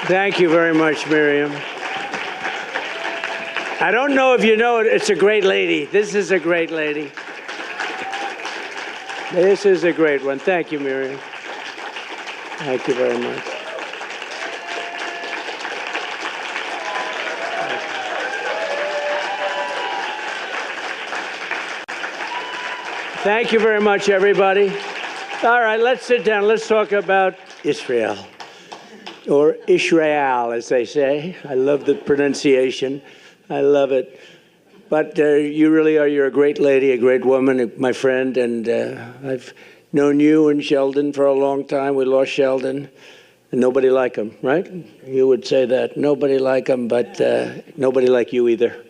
Thank you very much, Miriam. I don't know if you know it, it's a great lady. This is a great lady. This is a great one. Thank you, Miriam. Thank you very much. Thank you very much, everybody. All right, let's sit down. Let's talk about Israel, or Israel, as they say. I love the pronunciation. I love it. But you really are, you're a great lady, a great woman, my friend, and I've known you and Sheldon for a long time. We lost Sheldon, and nobody like him, right? You would say that. Nobody like him, but nobody like you either.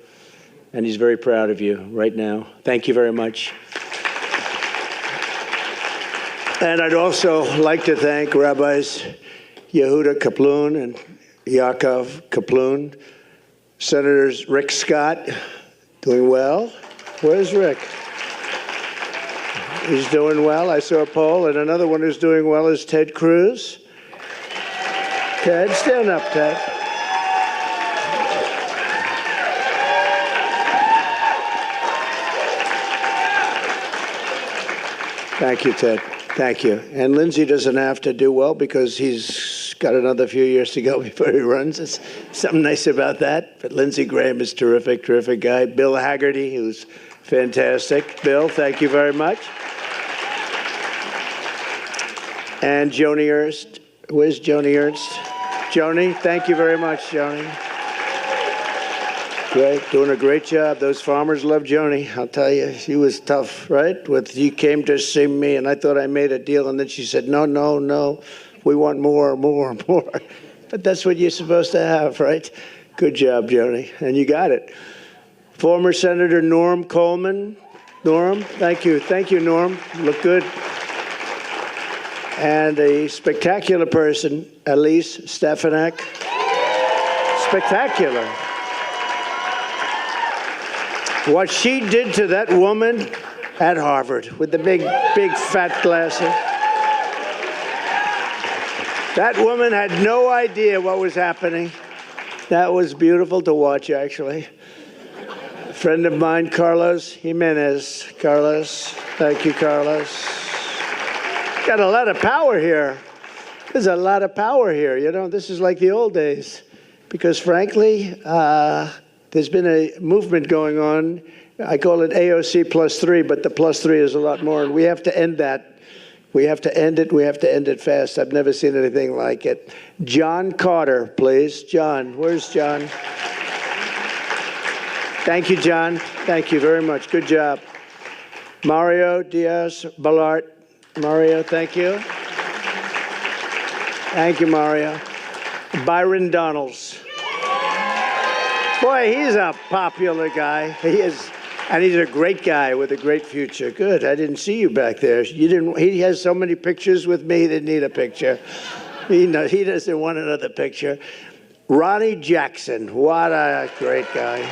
And he's very proud of you right now. Thank you very much. And I'd also like to thank Rabbis Yehuda Kaplun and Yaakov Kaplun, Senators Rick Scott, doing well. Where's Rick? He's doing well. I saw a poll, and another one who's doing well is Ted Cruz. Ted, stand up, Ted. Thank you, Ted. Thank you. And Lindsey doesn't have to do well because he's got another few years to go before he runs. It's something nice about that. But Lindsey Graham is terrific, terrific guy. Bill Haggerty, who's fantastic. Bill, thank you very much. And Joni Ernst. Where's Joni Ernst? Joni, thank you very much, Joni. Great, doing a great job. Those farmers love Joni. I'll tell you, she was tough, right? You came to see me, and I thought I made a deal, and then she said, no, no, no, we want more, more, more. But that's what you're supposed to have, right? Good job, Joni, and you got it. Former Senator Norm Coleman. Norm, thank you. Thank you, Norm. You look good. And a spectacular person, Elise Stefanik. Spectacular. What she did to that woman at Harvard with the big, big fat glasses. That woman had no idea what was happening. That was beautiful to watch, actually. A friend of mine, Carlos Jimenez. Carlos, thank you, Carlos. Got a lot of power here. There's a lot of power here. You know, this is like the old days. Because frankly, there's been a movement going on. I call it AOC +3, but the +3 is a lot more, and we have to end that. We have to end it. We have to end it fast. I've never seen anything like it. John Carter, please. John, where's John? Thank you, John. Thank you very much. Good job. Mario Diaz-Balart. Mario, thank you. Thank you, Mario. Byron Donalds. Boy, he's a popular guy. He is, and he's a great guy with a great future. Good. I didn't see you back there. You didn't. He has so many pictures with me. He didn't need a picture. He doesn't want another picture. Ronnie Jackson. What a great guy.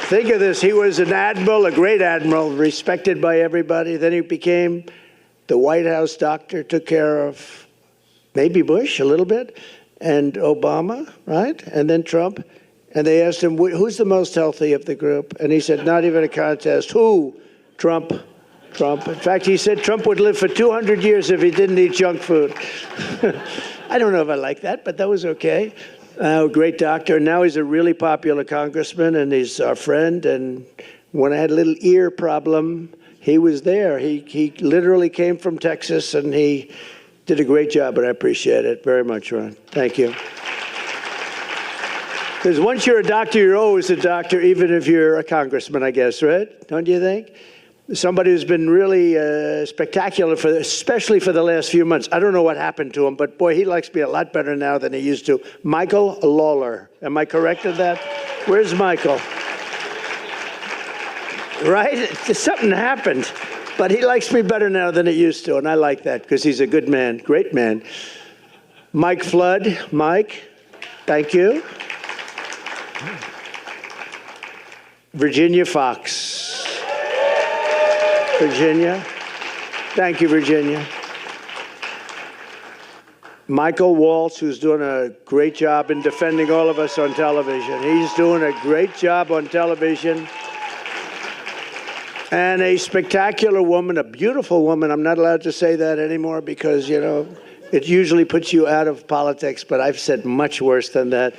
Think of this. He was an admiral, a great admiral, respected by everybody. Then he became the White House doctor, took care of maybe Bush a little bit, and Obama, right? And then Trump. And they asked him, who's the most healthy of the group? And he said, not even a contest. Who? Trump. Trump. In fact, he said Trump would live for 200 years if he didn't eat junk food. I don't know if I like that, but that was okay. Great doctor. Now he's a really popular congressman, and he's our friend. And when I had a little ear problem, he was there. He literally came from Texas, and he did a great job, and I appreciate it very much, Ron. Thank you. Because once you're a doctor, you're always a doctor, even if you're a congressman, I guess, right? Don't you think? Somebody who's been really spectacular, especially for the last few months. I don't know what happened to him, but boy, he likes me a lot better now than he used to. Michael Lawler. Am I correct in that? Where's Michael? Right? Something happened. But he likes me better now than he used to, and I like that because he's a good man, great man. Mike Flood. Mike, thank you. Virginia Fox. Virginia. Thank you, Virginia. Michael Waltz, who's doing a great job in defending all of us on television. He's doing a great job on television. And a spectacular woman, a beautiful woman. I'm not allowed to say that anymore because, you know, it usually puts you out of politics, but I've said much worse than that.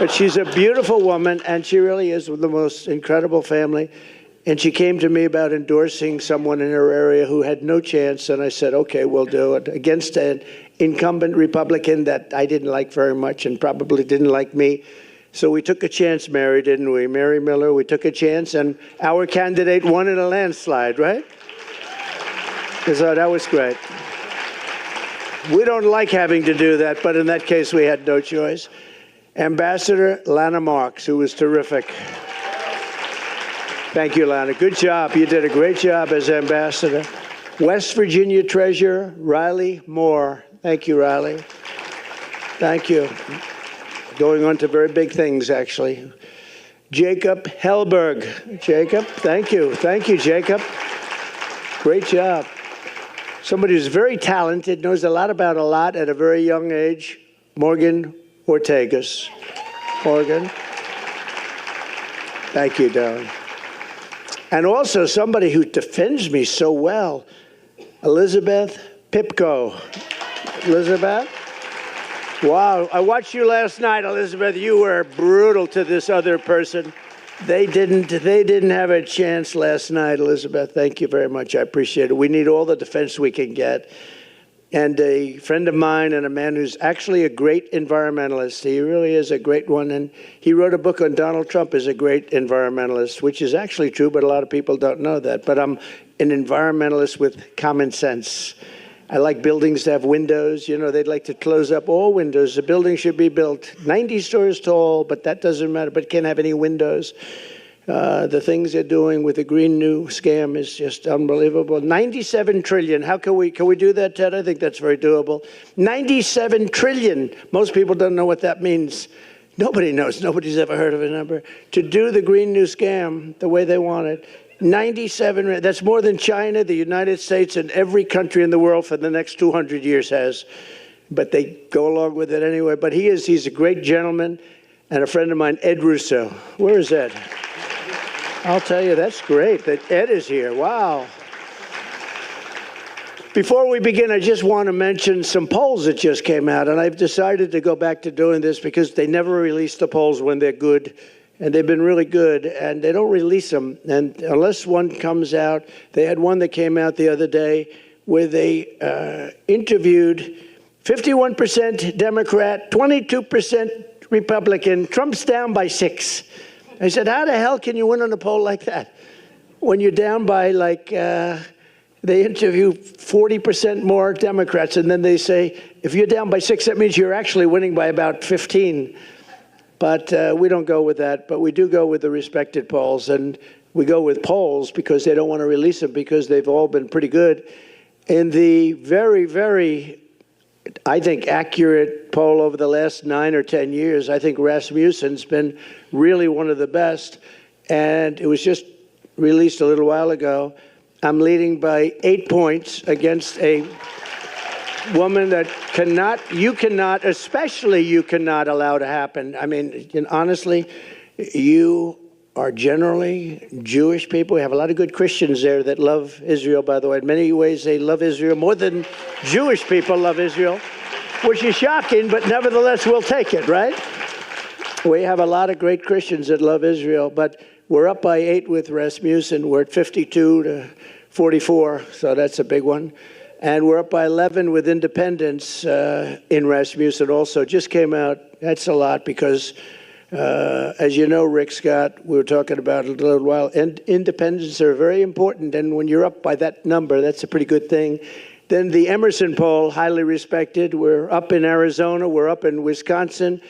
But she's a beautiful woman, and she really is the most incredible family. And she came to me about endorsing someone in her area who had no chance, and I said, okay, we'll do it, against an incumbent Republican that I didn't like very much and probably didn't like me. So we took a chance, Mary, didn't we? Mary Miller, we took a chance, and our candidate won in a landslide, right? So that was great. We don't like having to do that, but in that case, we had no choice. Ambassador Lana Marks, who was terrific. Thank you, Lana. Good job. You did a great job as ambassador. West Virginia Treasurer Riley Moore. Thank you, Riley. Thank you. Going on to very big things, actually. Jacob Hellberg. Jacob, thank you. Thank you, Jacob. Great job. Somebody who's very talented, knows a lot about a lot at a very young age. Morgan Ortegas. Morgan. Thank you, darling. And also somebody who defends me so well, Elizabeth Pipko. Elizabeth? Wow, I watched you last night, Elizabeth. You were brutal to this other person. They didn't have a chance last night, Elizabeth. Thank you very much. I appreciate it. We need all the defense we can get. And a friend of mine and a man who's actually a great environmentalist. He really is a great one. And he wrote a book on Donald Trump as a great environmentalist, which is actually true, but a lot of people don't know that. But I'm an environmentalist with common sense. I like buildings to have windows. You know, they'd like to close up all windows. The building should be built 90 stories tall, but that doesn't matter, but can't have any windows. The things they're doing with the Green New scam is just unbelievable. 97 trillion. How can we do that, Ted? I think that's very doable. 97 trillion. Most people don't know what that means. Nobody knows. Nobody's ever heard of a number. To do the Green New scam the way they want it. 97, that's more than China, the United States, and every country in the world for the next 200 years has. But they go along with it anyway. But he's a great gentleman and a friend of mine, Ed Russo. Where is Ed? I'll tell you, that's great that Ed is here. Wow. Before we begin, I just want to mention some polls that just came out, and I've decided to go back to doing this because they never release the polls when they're good, and they've been really good, and they don't release them. And unless one comes out, they had one that came out the other day where they interviewed 51% Democrat, 22% Republican. Trump's down by 6. I said, how the hell can you win on a poll like that? When you're down by they interview 40% more Democrats, and then they say, if you're down by 6, that means you're actually winning by about 15. But we don't go with that, but we do go with the respected polls, and we go with polls because they don't want to release them because they've all been pretty good. In the very, very, I think, accurate poll over the last 9 or 10 years, I think Rasmussen's been really one of the best, and it was just released a little while ago. I'm leading by 8 points against a woman that you cannot allow to happen. I mean, honestly, you are generally Jewish people. We have a lot of good Christians there that love Israel, by the way. In many ways, they love Israel more than Jewish people love Israel, which is shocking, but nevertheless, we'll take it, right? We have a lot of great Christians that love Israel, but we're up by 8 with Rasmussen. We're at 52 to 44, so that's a big one. And we're up by 11 with independents in Rasmussen also. Just came out. That's a lot because, as you know, Rick Scott, we were talking about it a little while, and independents are very important. And when you're up by that number, that's a pretty good thing. Then the Emerson poll, highly respected. We're up in Arizona. We're up in Wisconsin.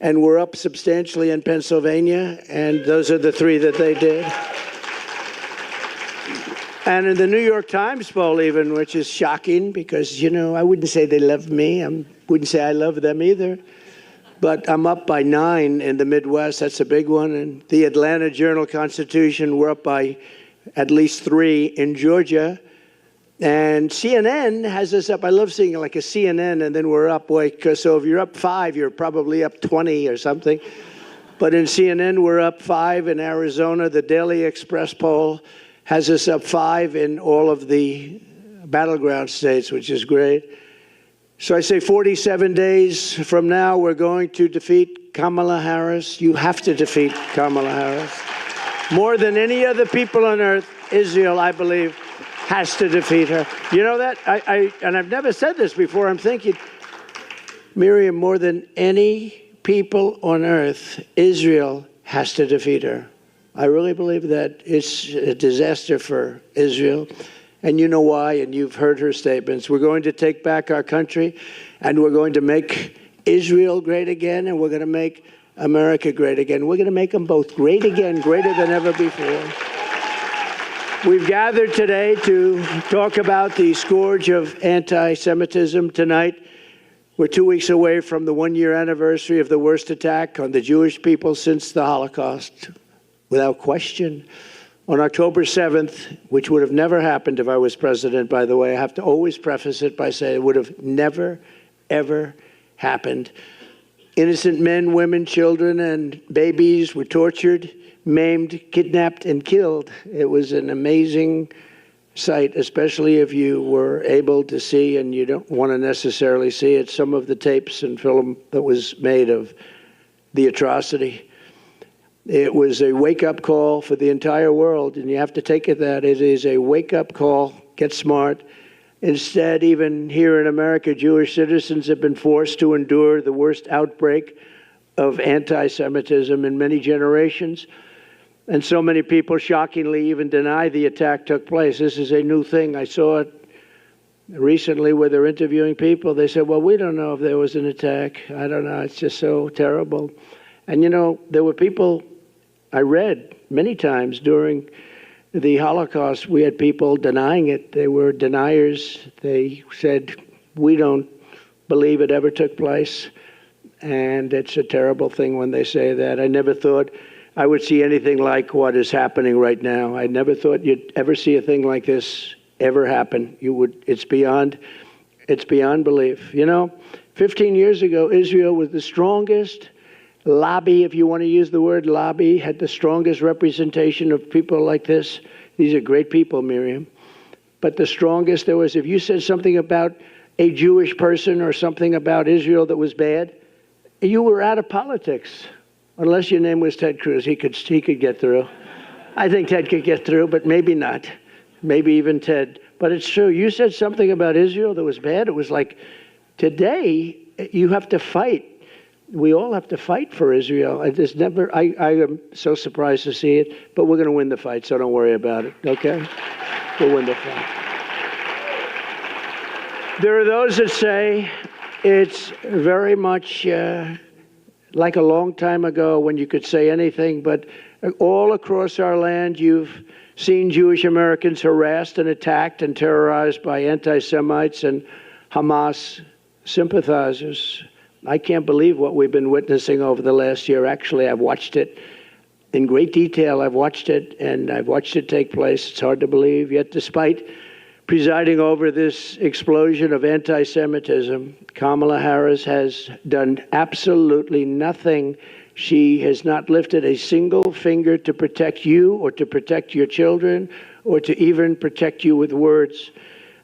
And we're up substantially in Pennsylvania. And those are the 3 that they did. And in the New York Times poll even, which is shocking because, I wouldn't say they love me. I wouldn't say I love them either. But I'm up by 9 in the Midwest. That's a big one. And the Atlanta Journal-Constitution, we're up by at least 3 in Georgia. And CNN has us up. I love seeing like a CNN, and then we're up. So if you're up 5, you're probably up 20 or something. But in CNN, we're up 5 in Arizona. The Daily Express poll has us up 5 in all of the battleground states, which is great. So I say 47 days from now, we're going to defeat Kamala Harris. You have to defeat Kamala Harris. More than any other people on earth, Israel, I believe, has to defeat her. You know that? And I've never said this before. I'm thinking, Miriam, more than any people on earth, Israel has to defeat her. I really believe that. It's a disaster for Israel. And you know why, and you've heard her statements. We're going to take back our country, and we're going to make Israel great again, and we're going to make America great again. We're going to make them both great again, greater than ever before. We've gathered today to talk about the scourge of anti-Semitism. Tonight, we're 2 weeks away from the one-year anniversary of the worst attack on the Jewish people since the Holocaust. Without question, on October 7th, which would have never happened if I was president, by the way, I have to always preface it by saying it would have never, ever happened. Innocent men, women, children, and babies were tortured, maimed, kidnapped, and killed. It was an amazing sight, especially if you were able to see, and you don't want to necessarily see it, some of the tapes and film that was made of the atrocity. It was a wake-up call for the entire world, and you have to take it that it is a wake-up call. Get smart. Instead, even here in America, Jewish citizens have been forced to endure the worst outbreak of anti-Semitism in many generations. And so many people shockingly even deny the attack took place. This is a new thing. I saw it recently where they're interviewing people. They said, well, we don't know if there was an attack. I don't know. It's just so terrible. And, you know, there were people I read many times during the Holocaust. We had people denying it. They were deniers. They said, we don't believe it ever took place. And it's a terrible thing when they say that. I never thought I would see anything like what is happening right now. I never thought you'd ever see a thing like this ever happen. It's beyond belief. You know, 15 years ago, Israel was the strongest lobby, if you want to use the word lobby, had the strongest representation of people like this. These are great people, Miriam. But the strongest there was, if you said something about a Jewish person or something about Israel that was bad, you were out of politics. Unless your name was Ted Cruz, he could get through. I think Ted could get through, but maybe not. Maybe even Ted. But it's true. You said something about Israel that was bad. It was like, today, you have to fight. We all have to fight for Israel. I am so surprised to see it, but we're going to win the fight, so don't worry about it, okay? We'll win the fight. There are those that say it's very much like a long time ago when you could say anything, but all across our land, you've seen Jewish Americans harassed and attacked and terrorized by anti-Semites and Hamas sympathizers. I can't believe what we've been witnessing over the last year. Actually, I've watched it in great detail. I've watched it, and I've watched it take place. It's hard to believe. Yet, despite presiding over this explosion of anti-Semitism, Kamala Harris has done absolutely nothing. She has not lifted a single finger to protect you or to protect your children or to even protect you with words.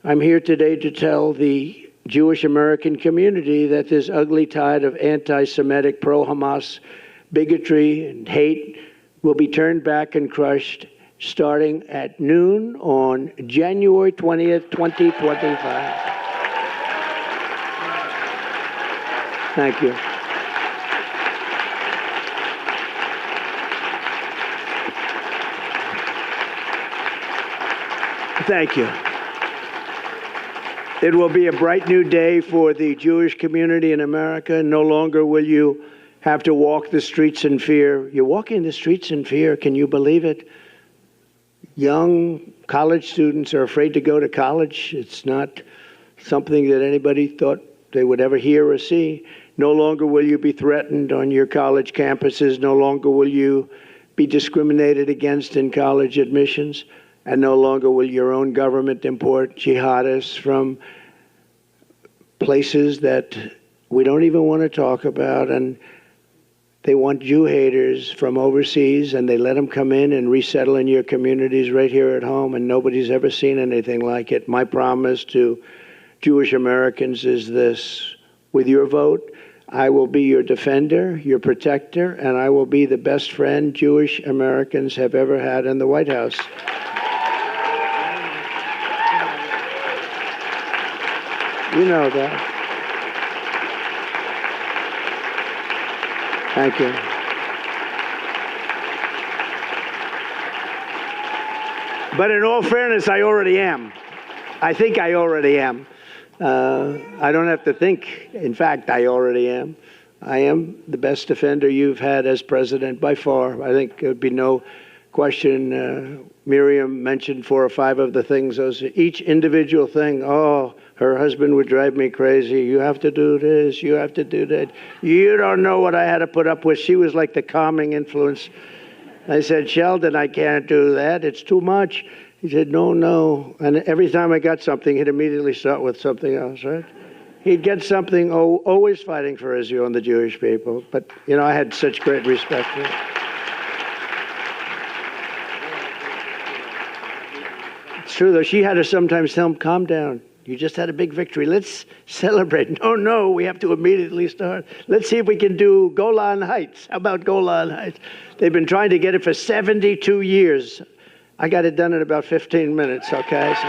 I'm here today to tell the Jewish American community that this ugly tide of anti-Semitic, pro-Hamas bigotry and hate will be turned back and crushed starting at noon on January 20th, 2025. Thank you. Thank you. It will be a bright new day for the Jewish community in America. No longer will you have to walk the streets in fear. You're walking the streets in fear. Can you believe it? Young college students are afraid to go to college. It's not something that anybody thought they would ever hear or see. No longer will you be threatened on your college campuses. No longer will you be discriminated against in college admissions. And no longer will your own government import jihadists from places that we don't even want to talk about. And they want Jew haters from overseas, and they let them come in and resettle in your communities right here at home, and nobody's ever seen anything like it. My promise to Jewish Americans is this: with your vote, I will be your defender, your protector, and I will be the best friend Jewish Americans have ever had in the White House. You know that. Thank you. But in all fairness, I already am. I think I already am. I don't have to think. In fact, I already am. I am the best defender you've had as president by far. I think there'd be no question. Miriam mentioned 4 or 5 of the things. Those each individual thing. Oh, her husband would drive me crazy. You have to do this. You have to do that. You don't know what I had to put up with. She was like the calming influence. I said, Sheldon, I can't do that. It's too much. He said, no. And every time I got something, he'd immediately start with something else, right? He'd get something, always fighting for Israel and the Jewish people. But, you know, I had such great respect for it. It's true, though. She had to sometimes tell him, calm down. You just had a big victory. Let's celebrate. No, we have to immediately start. Let's see if we can do Golan Heights. How about Golan Heights? They've been trying to get it for 72 years. I got it done in about 15 minutes, okay? So.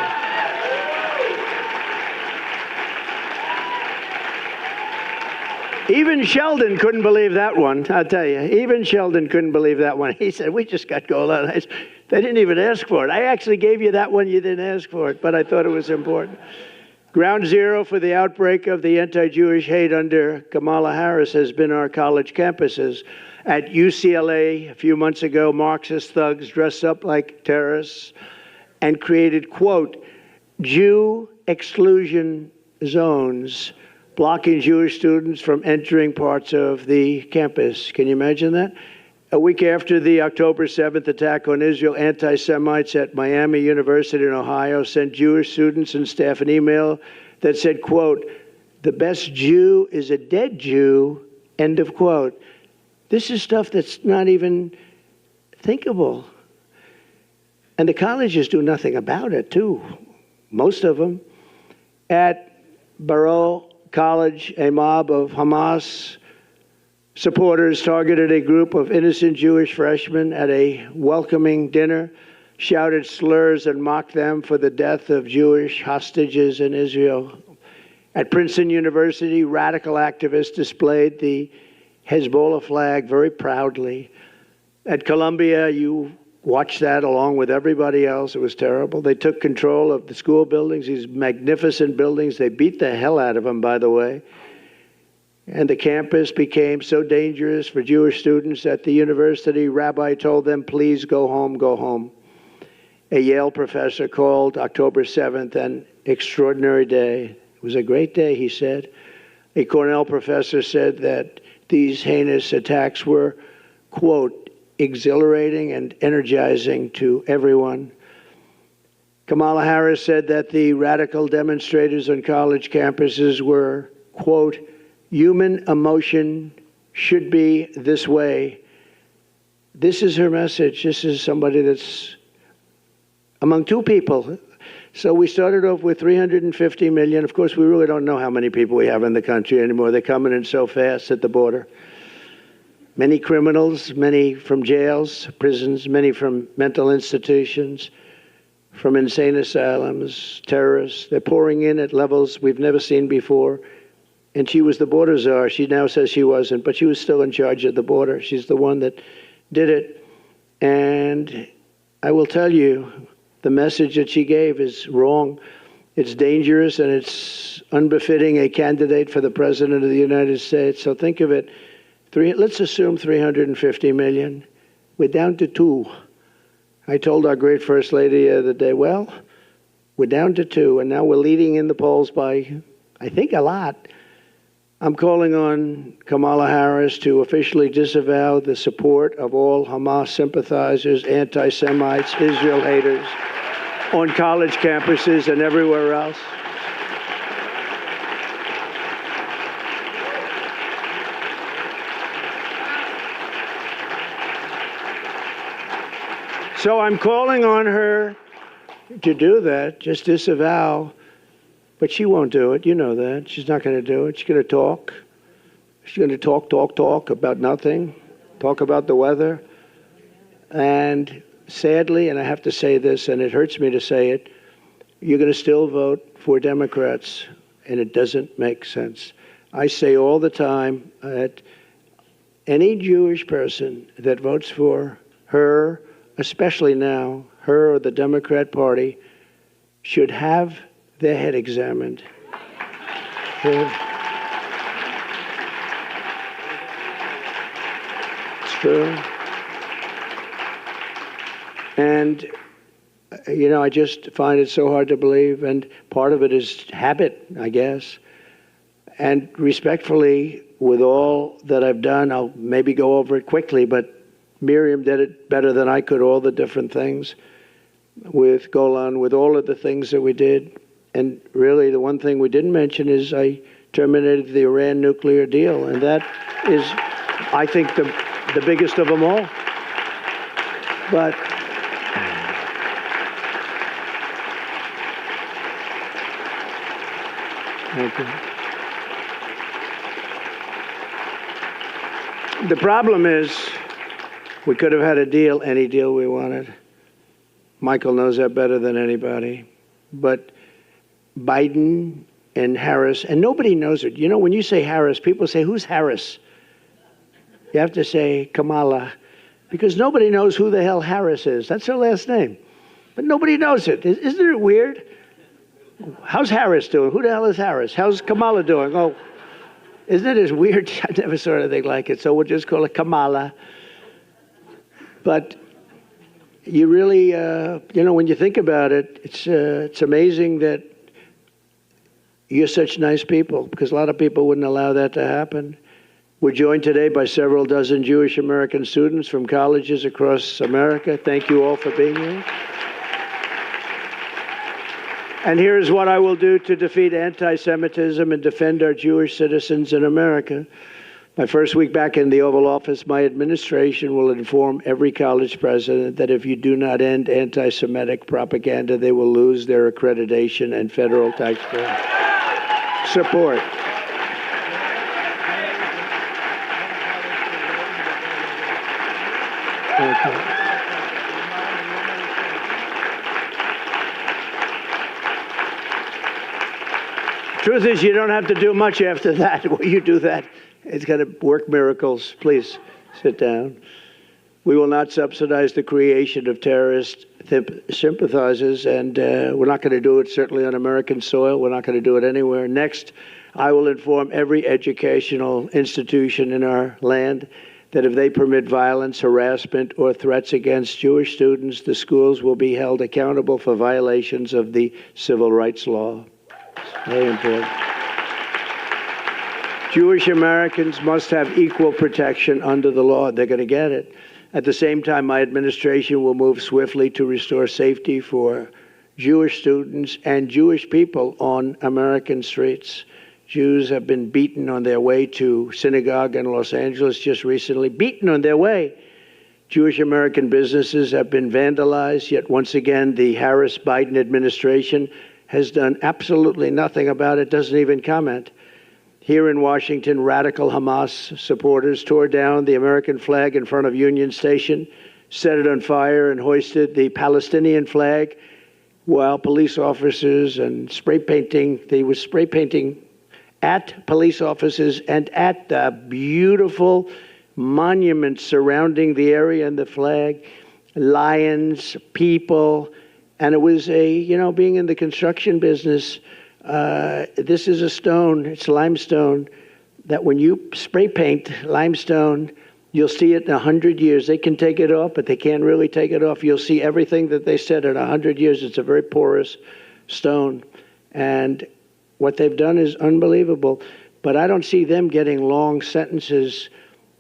Even Sheldon couldn't believe that one, I'll tell you. Even Sheldon couldn't believe that one. He said, we just got Golan Heights. They didn't even ask for it. I actually gave you that one. You didn't ask for it, but I thought it was important. Ground zero for the outbreak of the anti-Jewish hate under Kamala Harris has been our college campuses. At UCLA a few months ago, Marxist thugs dressed up like terrorists and created, quote, Jew exclusion zones, blocking Jewish students from entering parts of the campus. Can you imagine that? A week after the October 7th attack on Israel, anti-Semites at Miami University in Ohio sent Jewish students and staff an email that said, quote, the best Jew is a dead Jew, end of quote. This is stuff that's not even thinkable. And the colleges do nothing about it, too. Most of them. At Baruch College, a mob of Hamas supporters targeted a group of innocent Jewish freshmen at a welcoming dinner, shouted slurs and mocked them for the death of Jewish hostages in Israel. At Princeton University, radical activists displayed the Hezbollah flag very proudly. At Columbia, you watched that along with everybody else. It was terrible. They took control of the school buildings, these magnificent buildings. They beat the hell out of them, by the way. And the campus became so dangerous for Jewish students at the university, rabbi told them, please go home, go home. A Yale professor called October 7th an extraordinary day. It was a great day, he said. A Cornell professor said that these heinous attacks were, quote, exhilarating and energizing to everyone. Kamala Harris said that the radical demonstrators on college campuses were, quote, human emotion should be this way. This is her message. This is somebody that's among 2 people. So we started off with 350 million. Of course, we really don't know how many people we have in the country anymore. They're coming in so fast at the border. Many criminals, many from jails, prisons, many from mental institutions, from insane asylums, terrorists. They're pouring in at levels we've never seen before. And she was the border czar. She now says she wasn't, but she was still in charge of the border. She's the one that did it. And I will tell you, the message that she gave is wrong. It's dangerous, and it's unbefitting a candidate for the president of the United States. So think of it. Let's assume 350 million. We're down to 2. I told our great First Lady the other day, well, we're down to 2, and now we're leading in the polls by, I think, a lot. I'm calling on Kamala Harris to officially disavow the support of all Hamas sympathizers, anti-Semites, Israel haters. on college campuses and everywhere else. So I'm calling on her to do that, just disavow, but she won't do it. You know that. She's not going to do it. She's going to talk. She's going to talk about nothing, talk about the weather. And sadly, and I have to say this, and it hurts me to say it, you're going to still vote for Democrats, and it doesn't make sense. I say all the time that any Jewish person that votes for her, especially now, her or the Democrat Party, should have their head examined. It's true. And, you know, I just find it so hard to believe, and part of it is habit, I guess. And respectfully, with all that I've done, I'll maybe go over it quickly, but Miriam did it better than I could, all the different things with Golan, with all of the things that we did. And really, the one thing we didn't mention is I terminated the Iran nuclear deal. And that is, I think, the biggest of them all. But the problem is, we could have had a deal, any deal we wanted. Michael knows that better than anybody. But Biden and Harris, and nobody knows it. You know, when you say Harris, people say, who's Harris? You have to say Kamala, because nobody knows who the hell Harris is. That's her last name. But nobody knows it. Isn't it weird? How's Harris doing? Who the hell is Harris? How's Kamala doing? Oh, isn't it as weird? I never saw anything like it. So we'll just call it Kamala. But you really, you know, when you think about it, it's amazing that you're such nice people, because a lot of people wouldn't allow that to happen. We're joined today by several dozen Jewish American students from colleges across America. Thank you all for being here. And here is what I will do to defeat anti-Semitism and defend our Jewish citizens in America. My first week back in the Oval Office, my administration will inform every college president that if you do not end anti-Semitic propaganda, they will lose their accreditation and federal taxpayer support. Okay. Truth is, you don't have to do much after that. When you do that, it's going to work miracles. Please sit down. We will not subsidize the creation of terrorist sympathizers, and we're not going to do it certainly on American soil. We're not going to do it anywhere. Next, I will inform every educational institution in our land that if they permit violence, harassment, or threats against Jewish students, the schools will be held accountable for violations of the civil rights law. It's very important. Jewish Americans must have equal protection under the law. They're going to get it. At the same time, my administration will move swiftly to restore safety for Jewish students and Jewish people on American streets. Jews have been beaten on their way to synagogue in Los Angeles just recently, beaten on their way. Jewish American businesses have been vandalized, yet once again, the Harris-Biden administration has done absolutely nothing about it, doesn't even comment. Here in Washington, radical Hamas supporters tore down the American flag in front of Union Station, set it on fire, and hoisted the Palestinian flag, while police officers and they were spray painting at police officers and at the beautiful monuments surrounding the area and the flag, lions, people. And it was being in the construction business, this is a stone, it's limestone, that when you spray paint limestone, you'll see it in 100 years. They can take it off, but they can't really take it off. You'll see everything that they said in 100 years. It's a very porous stone. And what they've done is unbelievable. But I don't see them getting long sentences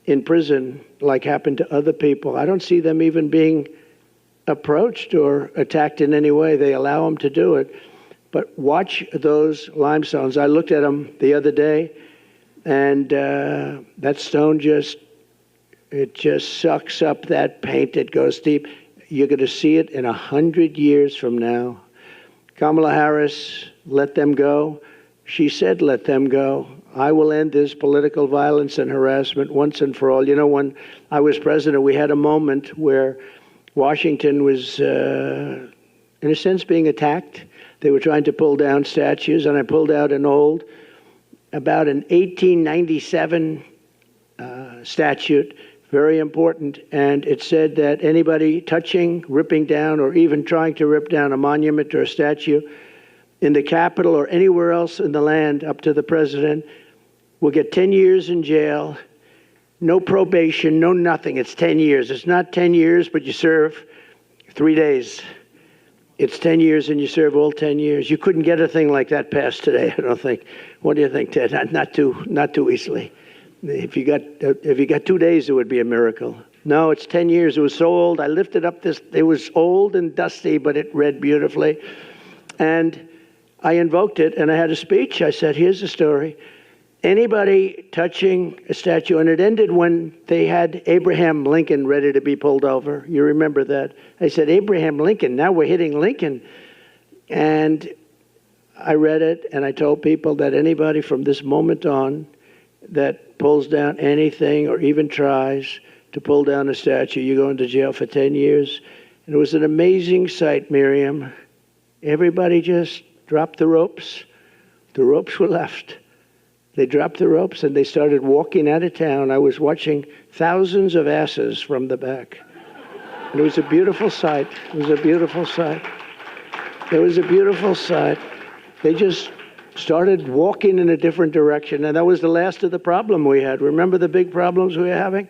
in prison like happened to other people. I don't see them even being approached or attacked in any way. They allow them to do it. But watch those limestones. I looked at them the other day, and that stone just sucks up that paint. It goes deep. You're going to see it in 100 years from now. Kamala Harris, let them go. She said, let them go. I will end this political violence and harassment once and for all. You know, when I was president, we had a moment where Washington was, in a sense, being attacked. They were trying to pull down statues, and I pulled out about an 1897 statute, very important, and it said that anybody touching, ripping down, or even trying to rip down a monument or a statue in the Capitol or anywhere else in the land up to the president will get 10 years in jail, no probation, no nothing. It's 10 years. It's not 10 years, but you serve 3 days. It's 10 years and you serve all 10 years. You couldn't get a thing like that passed today, I don't think. What do you think, Ted? Not too easily. If you got 2 days, it would be a miracle. No, it's 10 years. It was so old. I lifted up this. It was old and dusty, but it read beautifully. And I invoked it, and I had a speech. I said, here's the story. Anybody touching a statue, and it ended when they had Abraham Lincoln ready to be pulled over. You remember that? I said, Abraham Lincoln, now we're hitting Lincoln. And I read it, and I told people that anybody from this moment on that pulls down anything or even tries to pull down a statue, you go into jail for 10 years. And it was an amazing sight, Miriam. Everybody just dropped the ropes. The ropes were left. They dropped the ropes and they started walking out of town. I was watching thousands of asses from the back. And it was a beautiful sight. It was a beautiful sight. It was a beautiful sight. They just started walking in a different direction. And that was the last of the problem we had. Remember the big problems we were having?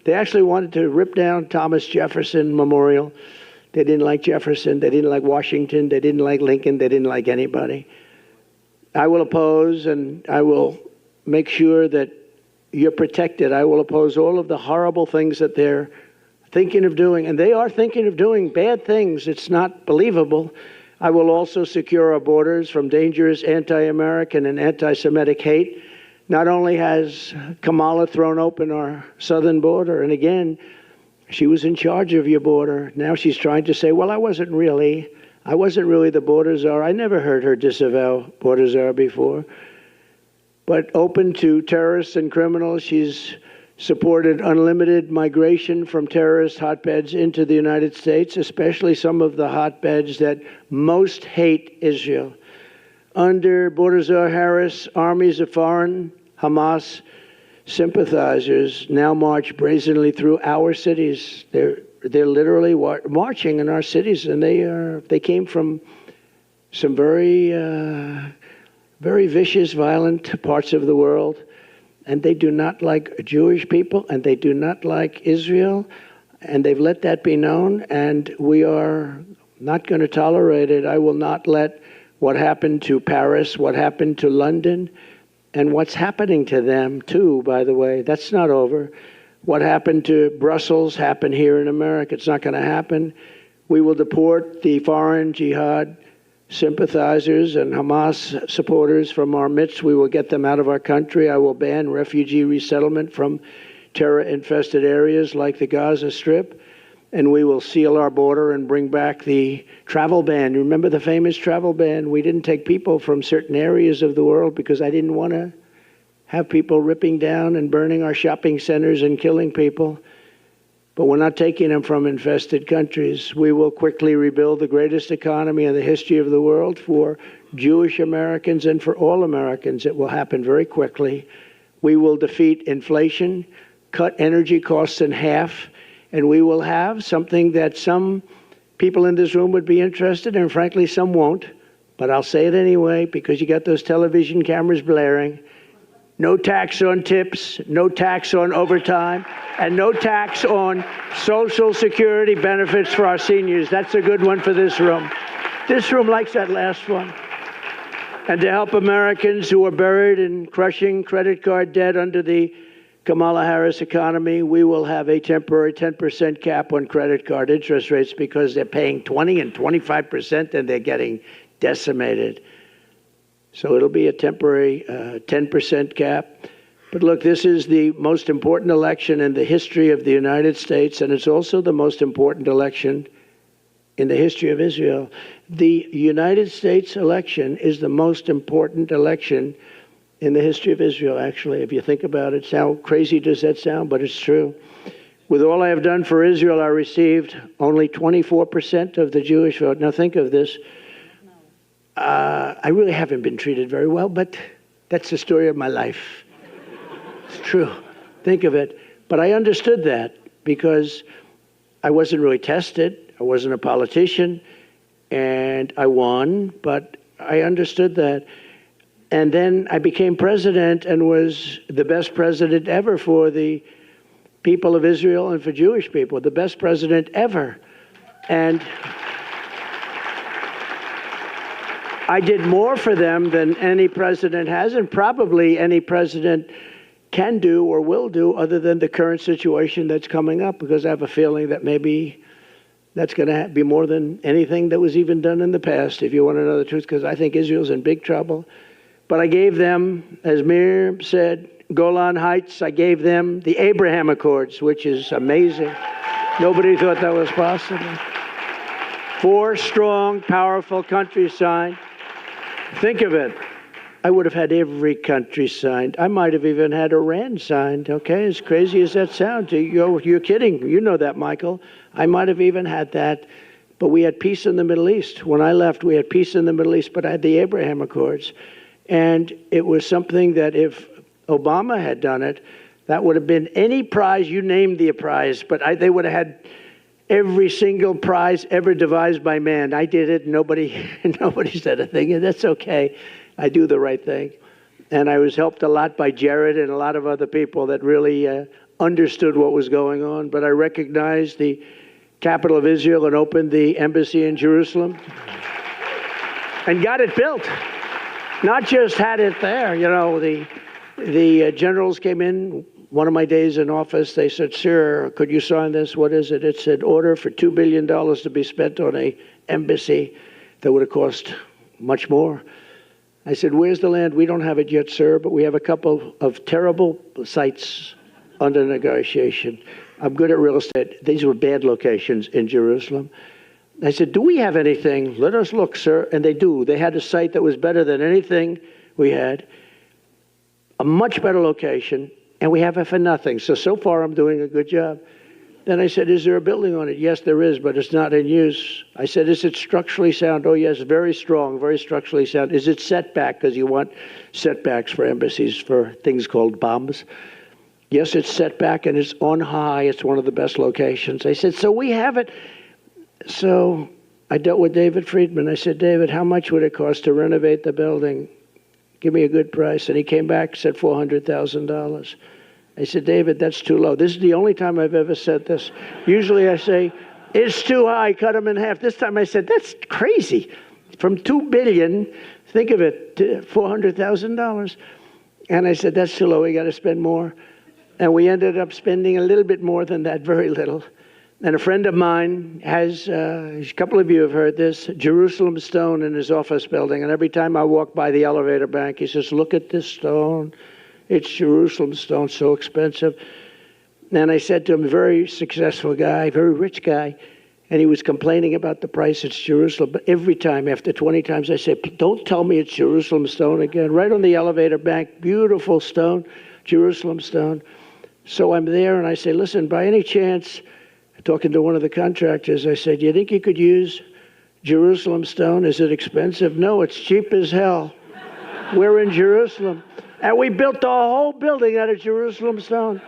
They actually wanted to rip down Thomas Jefferson Memorial. They didn't like Jefferson. They didn't like Washington. They didn't like Lincoln. They didn't like anybody. I will oppose, and I will make sure that you're protected. I will oppose all of the horrible things that they're thinking of doing. And they are thinking of doing bad things. It's not believable. I will also secure our borders from dangerous anti-American and anti-Semitic hate. Not only has Kamala thrown open our southern border, and again, she was in charge of your border. Now she's trying to say, well, I wasn't really the border czar. I never heard her disavow border czar before. But open to terrorists and criminals, she's supported unlimited migration from terrorist hotbeds into the United States, especially some of the hotbeds that most hate Israel. Under border czar Harris, armies of foreign Hamas sympathizers now march brazenly through our cities. They're literally marching in our cities, and they came from some very vicious, violent parts of the world, and they do not like Jewish people, and they do not like Israel, and they've let that be known, and we are not going to tolerate it. I will not let what happened to Paris, what happened to London, and what's happening to them, too, by the way. That's not over. What happened to Brussels happened here in America. It's not going to happen. We will deport the foreign jihad sympathizers and Hamas supporters from our midst. We will get them out of our country. I will ban refugee resettlement from terror-infested areas like the Gaza Strip. And we will seal our border and bring back the travel ban. Remember the famous travel ban? We didn't take people from certain areas of the world because I didn't want to have people ripping down and burning our shopping centers and killing people. But we're not taking them from infested countries. We will quickly rebuild the greatest economy in the history of the world for Jewish Americans and for all Americans. It will happen very quickly. We will defeat inflation, cut energy costs in half, and we will have something that some people in this room would be interested in, and frankly, some won't. But I'll say it anyway because you got those television cameras blaring. No tax on tips, no tax on overtime, and no tax on Social Security benefits for our seniors. That's a good one for this room. This room likes that last one. And to help Americans who are buried in crushing credit card debt under the Kamala Harris economy, we will have a temporary 10% cap on credit card interest rates because they're paying 20 and 25% and they're getting decimated. So it'll be a temporary 10% cap. But look, this is the most important election in the history of the United States, and it's also the most important election in the history of Israel. The United States election is the most important election in the history of Israel, actually, if you think about it. How crazy does that sound? But it's true. With all I have done for Israel, I received only 24% of the Jewish vote. Now think of this. I really haven't been treated very well, but that's the story of my life. It's true. Think of it. But I understood that because I wasn't really tested. I wasn't a politician, and I won, but I understood that. And then I became president and was the best president ever for the people of Israel and for Jewish people, the best president ever. And I did more for them than any president has, and probably any president can do or will do, other than the current situation that's coming up, because I have a feeling that maybe that's going to be more than anything that was even done in the past, if you want to know the truth, because I think Israel's in big trouble. But I gave them, as Mir said, Golan Heights. I gave them the Abraham Accords, which is amazing. Nobody thought that was possible. 4 strong, powerful countries signed. Think of it. I would have had every country signed. I might have even had Iran signed, okay? As crazy as that sounds. You're kidding. You know that, Michael. I might have even had that. But we had peace in the Middle East. When I left, we had peace in the Middle East, but I had the Abraham Accords. And it was something that if Obama had done it, that would have been any prize, you named the prize, but they would have had every single prize ever devised by man. I did it. Nobody said a thing, and that's okay. I do the right thing. And I was helped a lot by Jared and a lot of other people that really understood what was going on. But I recognized the capital of Israel and opened the embassy in Jerusalem and got it built. Not just had it there, you know, the generals came in one of my days in office. They said, "Sir, could you sign this? What is it?" It said, "Order for $2 billion to be spent on a embassy that would have cost much more." I said, "Where's the land?" "We don't have it yet, sir, but we have a couple of terrible sites under negotiation." I'm good at real estate. These were bad locations in Jerusalem. I said, "Do we have anything? Let us look, sir." And they do. They had a site that was better than anything we had, a much better location, and we have it for nothing. So far I'm doing a good job. Then I said, "Is there a building on it?" "Yes, there is, but it's not in use." I said, "Is it structurally sound?" "Oh, yes, very strong, very structurally sound." "Is it setback?" Because you want setbacks for embassies for things called bombs. "Yes, it's setback, and it's on high. It's one of the best locations." I said, "So we have it." So I dealt with David Friedman. I said, "David, how much would it cost to renovate the building? Give me a good price." And he came back, said $400,000. I said, "David, that's too low." This is the only time I've ever said this. Usually I say, "It's too high, cut them in half." This time I said, "That's crazy. From $2 billion, think of it, to $400,000. And I said, "That's too low, we got to spend more." And we ended up spending a little bit more than that, very little. And a friend of mine has, a couple of you have heard this, Jerusalem stone in his office building. And every time I walk by the elevator bank, he says, "Look at this stone. It's Jerusalem stone, so expensive." And I said to him, a very successful guy, very rich guy, and he was complaining about the price. "It's Jerusalem." But every time, after 20 times, I say, "Don't tell me it's Jerusalem stone again." Right on the elevator bank, beautiful stone, Jerusalem stone. So I'm there and I say, "Listen, by any chance," talking to one of the contractors, I said, "You think you could use Jerusalem stone? Is it expensive?" "No, it's cheap as hell. We're in Jerusalem." And we built the whole building out of Jerusalem stone.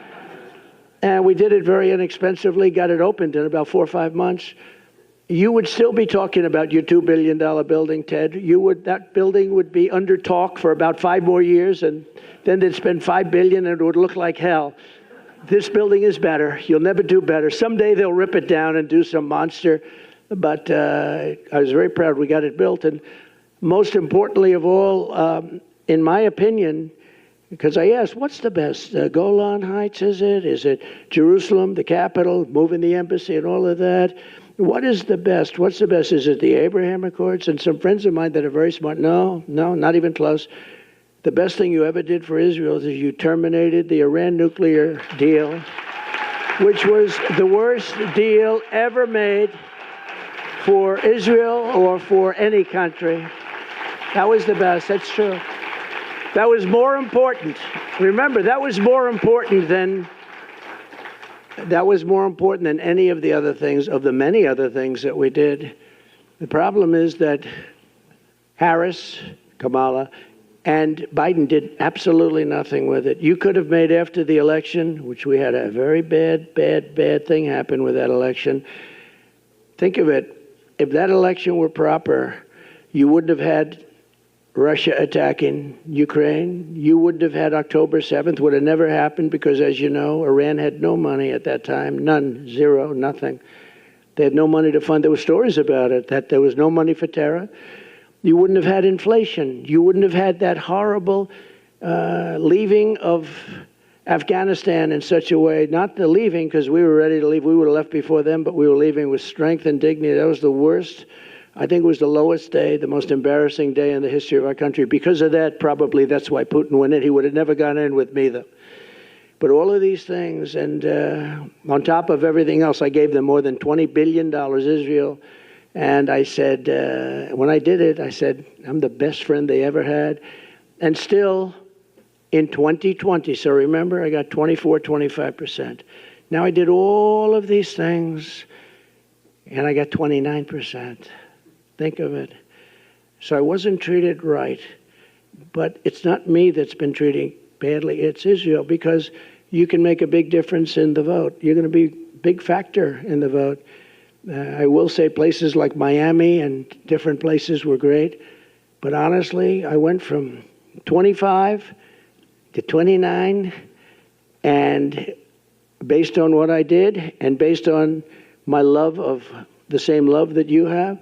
And we did it very inexpensively, got it opened in about 4 or 5 months. You would still be talking about your $2 billion building, Ted. That building would be under talk for about 5 more years, and then they'd spend $5 billion and it would look like hell. This building is better. You'll never do better. Someday they'll rip it down and do some monster. But I was very proud we got it built. And most importantly of all, in my opinion, Because I asked, what's the best? Golan Heights, is it? Is it Jerusalem, the capital, moving the embassy and all of that? What is the best? What's the best? Is it the Abraham Accords? And some friends of mine that are very smart, no, not even close. The best thing you ever did for Israel is you terminated the Iran nuclear deal, which was the worst deal ever made for Israel or for any country. That was the best. That's true. That was more important. Remember, that was more important than any of the other things, of the many other things that we did. The problem is that Harris, Kamala, and Biden did absolutely nothing with it. You could have made after the election, which we had a very bad thing happen with that election. Think of it. If that election were proper, you wouldn't have had Russia attacking Ukraine. You wouldn't have had October 7th, would have never happened because, as you know, Iran had no money at that time. None, zero, nothing. They had no money to fund. There were stories about it, that there was no money for terror. You wouldn't have had inflation. You wouldn't have had that horrible leaving of Afghanistan in such a way, not the leaving because we were ready to leave. We would have left before them, but we were leaving with strength and dignity. That was the worst. I think it was the lowest day, the most embarrassing day in the history of our country. Because of that, probably that's why Putin went in. He would have never gone in with me, though. But all of these things, and on top of everything else, I gave them more than $20 billion, Israel. And I said, when I did it, I said, I'm the best friend they ever had. And still, in 2020, so remember, I got 25%. Now I did all of these things, and I got 29%. Think of it. So I wasn't treated right. But it's not me that's been treating badly. It's Israel, because you can make a big difference in the vote. You're going to be a big factor in the vote. I will say places like Miami and different places were great. But honestly, I went from 25 to 29. And based on what I did and based on my love of the same love that you have,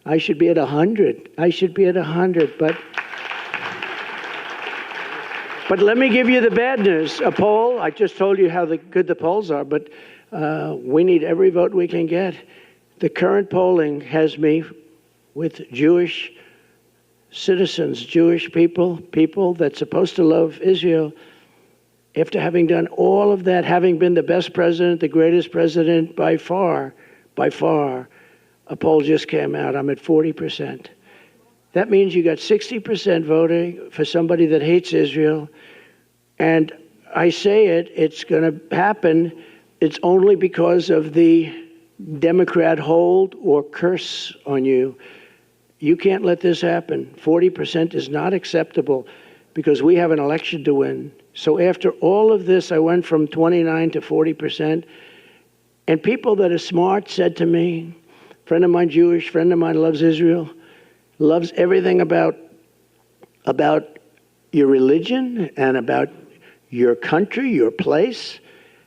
I should be at 100. I should be at 100. But let me give you the bad news. A poll, I just told you how good the polls are, but we need every vote we can get. The current polling has me with Jewish citizens, Jewish people that's supposed to love Israel. After having done all of that, having been the best president, the greatest president by far, a poll just came out. I'm at 40%. That means you got 60% voting for somebody that hates Israel. And I say it's going to happen. It's only because of the Democrat hold or curse on you. You can't let this happen. 40% is not acceptable because we have an election to win. So after all of this, I went from 29 to 40%. And people that are smart said to me, friend of mine, Jewish, friend of mine loves Israel, loves everything about your religion and about your country, your place.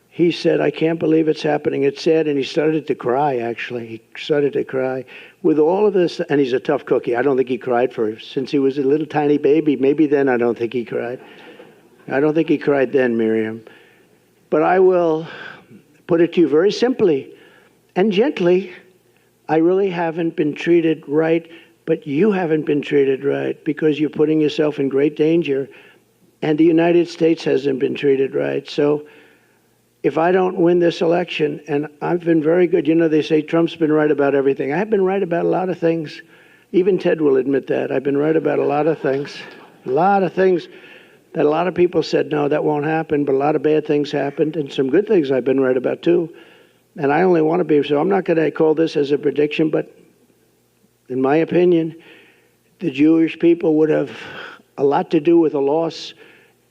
He said, I can't believe it's happening. It's sad. And he started to cry, actually. He started to cry. With all of this, and he's a tough cookie. I don't think he cried since he was a little tiny baby. Maybe then I don't think he cried. I don't think he cried then, Miriam. But I will put it to you very simply and gently. I really haven't been treated right, but you haven't been treated right because you're putting yourself in great danger, and the United States hasn't been treated right. So if I don't win this election, and I've been very good, you know, they say Trump's been right about everything. I've been right about a lot of things. Even Ted will admit that. I've been right about a lot of things that a lot of people said, no, that won't happen, but a lot of bad things happened, and some good things I've been right about too. And I only want to be, so I'm not going to call this as a prediction, but in my opinion, the Jewish people would have a lot to do with a loss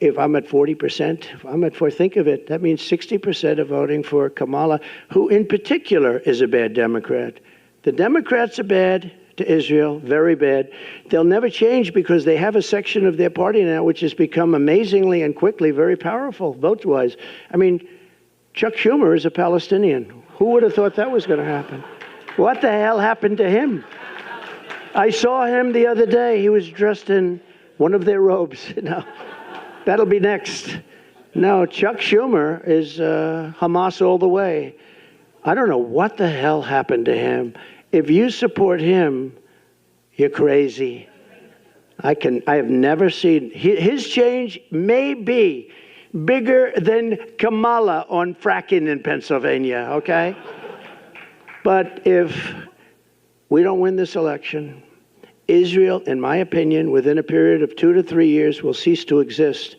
if I'm at 40%. If I'm at 4%, think of it. That means 60% are voting for Kamala, who in particular is a bad Democrat. The Democrats are bad to Israel, very bad. They'll never change because they have a section of their party now which has become amazingly and quickly very powerful, vote-wise. I mean, Chuck Schumer is a Palestinian. Who would have thought that was going to happen? What the hell happened to him? I saw him the other day. He was dressed in one of their robes. You know, That'll be next. No, Chuck Schumer is Hamas all the way. I don't know what the hell happened to him. If you support him, you're crazy. I have never seen his change may be bigger than Kamala on fracking in Pennsylvania, okay? But if we don't win this election, Israel, in my opinion, within a period of 2 to 3 years, will cease to exist.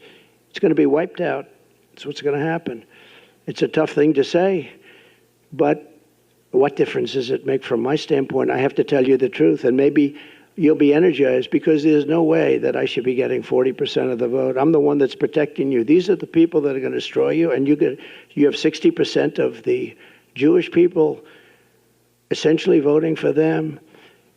It's going to be wiped out. That's what's going to happen. It's a tough thing to say, but what difference does it make from my standpoint? I have to tell you the truth, and maybe you'll be energized, because there's no way that I should be getting 40% of the vote. I'm the one that's protecting you. These are the people that are going to destroy you, and you have 60% of the Jewish people essentially voting for them.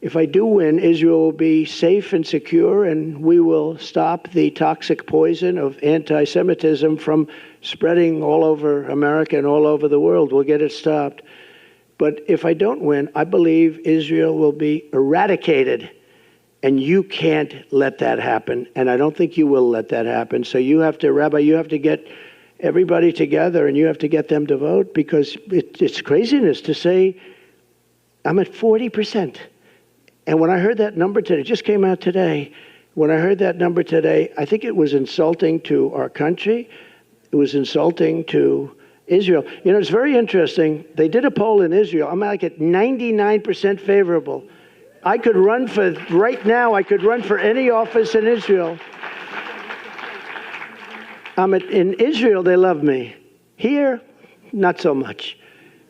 If I do win, Israel will be safe and secure, and we will stop the toxic poison of anti-Semitism from spreading all over America and all over the world. We'll get it stopped. But if I don't win, I believe Israel will be eradicated, and you can't let that happen, and I don't think you will let that happen. So you have to, Rabbi, you have to get everybody together, and you have to get them to vote, because it's craziness to say I'm at 40%. And when I heard that number today, it just came out today, when I heard that number today, I think it was insulting to our country. It was insulting to Israel. You know, it's very interesting. They did a poll in Israel. I'm like at 99% favorable. I could run for, right now, I could run for any office in Israel. In Israel, they love me. Here, not so much.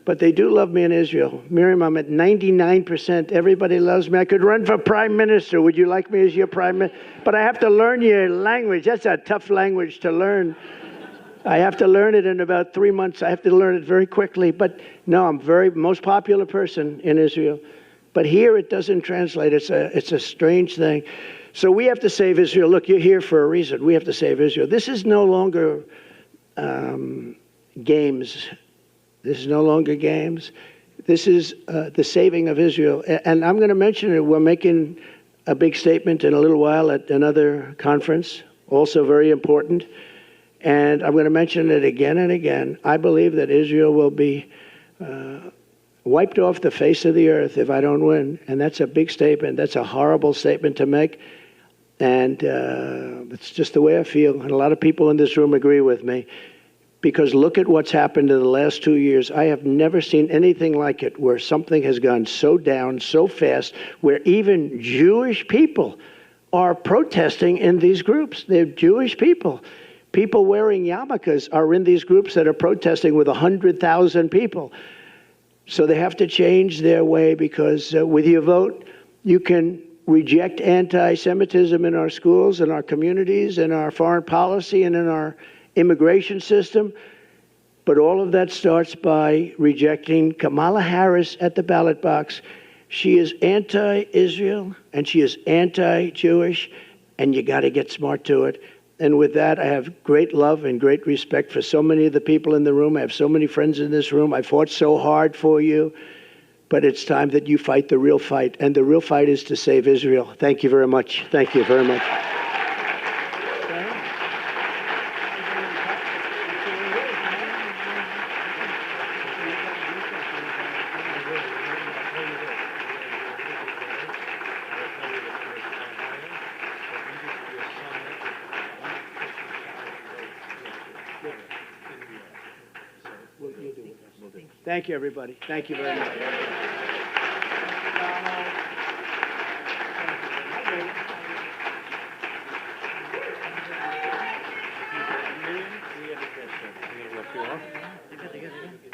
But they do love me in Israel. Miriam, I'm at 99%. Everybody loves me. I could run for prime minister. Would you like me as your prime minister? But I have to learn your language. That's a tough language to learn. I have to learn it in about 3 months. I have to learn it very quickly. But no, I'm most popular person in Israel. But here it doesn't translate. It's a strange thing. So we have to save Israel. Look, you're here for a reason. We have to save Israel. This is no longer games. This is no longer games. This is the saving of Israel. And I'm going to mention it. We're making a big statement in a little while at another conference, also very important. And I'm going to mention it again and again. I believe that Israel will be wiped off the face of the earth if I don't win. And that's a big statement. That's a horrible statement to make. And it's just the way I feel. And a lot of people in this room agree with me. Because look at what's happened in the last 2 years. I have never seen anything like it, where something has gone so down so fast, where even Jewish people are protesting in these groups. They're Jewish people. People wearing yarmulkes are in these groups that are protesting with 100,000 people. So they have to change their way, because with your vote, you can reject anti-Semitism in our schools, in our communities, in our foreign policy, and in our immigration system. But all of that starts by rejecting Kamala Harris at the ballot box. She is anti-Israel, and she is anti-Jewish, and you got to get smart to it. And with that, I have great love and great respect for so many of the people in the room. I have so many friends in this room. I fought so hard for you. But it's time that you fight the real fight. And the real fight is to save Israel. Thank you very much. Thank you very much. Thank you, everybody. Thank you very much. Thank you.